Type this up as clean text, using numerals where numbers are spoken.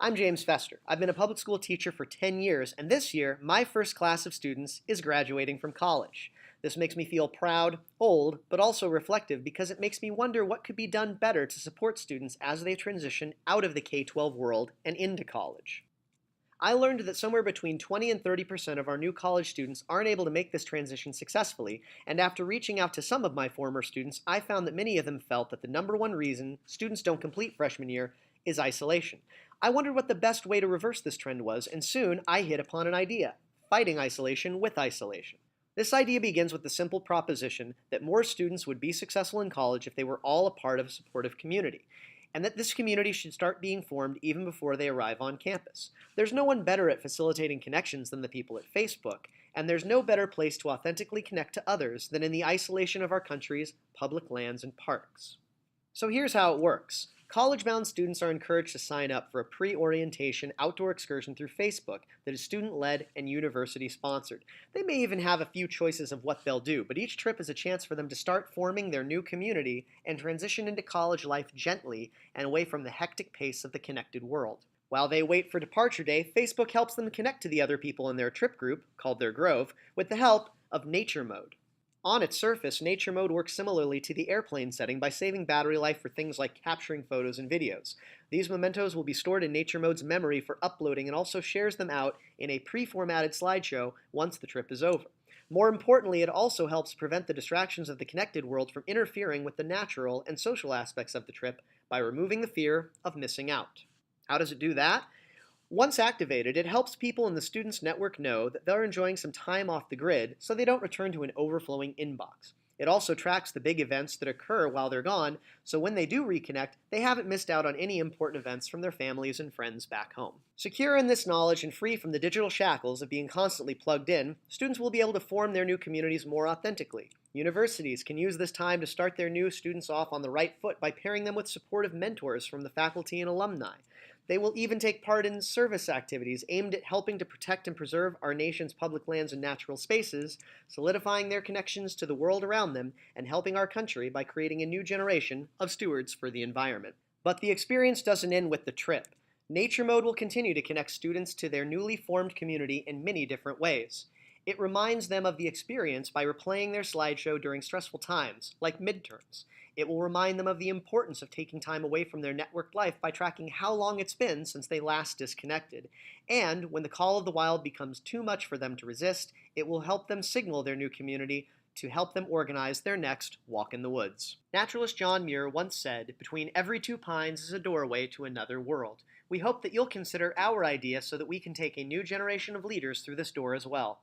I'm James Fester. I've been a public school teacher for 10 years, and this year, my first class of students is graduating from college. This makes me feel proud, old, but also reflective because it makes me wonder what could be done better to support students as they transition out of the K-12 world and into college. I learned that somewhere between 20 and 30% of our new college students aren't able to make this transition successfully, and after reaching out to some of my former students, I found that many of them felt that the number one reason students don't complete freshman year is isolation. I wondered what the best way to reverse this trend was, and soon I hit upon an idea: fighting isolation with isolation. This idea begins with the simple proposition that more students would be successful in college if they were all a part of a supportive community, and that this community should start being formed even before they arrive on campus. There's no one better at facilitating connections than the people at Facebook, and there's no better place to authentically connect to others than in the isolation of our country's public lands and parks. So here's how it works. College-bound students are encouraged to sign up for a pre-orientation outdoor excursion through Facebook that is student-led and university-sponsored. They may even have a few choices of what they'll do, but each trip is a chance for them to start forming their new community and transition into college life gently and away from the hectic pace of the connected world. While they wait for departure day, Facebook helps them connect to the other people in their trip group, called their Grove, with the help of Nature Mode. On its surface, Nature Mode works similarly to the airplane setting by saving battery life for things like capturing photos and videos. These mementos will be stored in Nature Mode's memory for uploading and also shares them out in a pre-formatted slideshow once the trip is over. More importantly, it also helps prevent the distractions of the connected world from interfering with the natural and social aspects of the trip by removing the fear of missing out. How does it do that? Once activated, it helps people in the students' network know that they're enjoying some time off the grid so they don't return to an overflowing inbox. It also tracks the big events that occur while they're gone, so when they do reconnect, they haven't missed out on any important events from their families and friends back home. Secure in this knowledge and free from the digital shackles of being constantly plugged in, students will be able to form their new communities more authentically. Universities can use this time to start their new students off on the right foot by pairing them with supportive mentors from the faculty and alumni. They will even take part in service activities aimed at helping to protect and preserve our nation's public lands and natural spaces, solidifying their connections to the world around them, and helping our country by creating a new generation of stewards for the environment. But the experience doesn't end with the trip. Nature Mode will continue to connect students to their newly formed community in many different ways. It reminds them of the experience by replaying their slideshow during stressful times, like midterms. It will remind them of the importance of taking time away from their networked life by tracking how long it's been since they last disconnected. And when the call of the wild becomes too much for them to resist, it will help them signal their new community to help them organize their next walk in the woods. Naturalist John Muir once said, "Between every two pines is a doorway to another world." We hope that you'll consider our idea so that we can take a new generation of leaders through this door as well.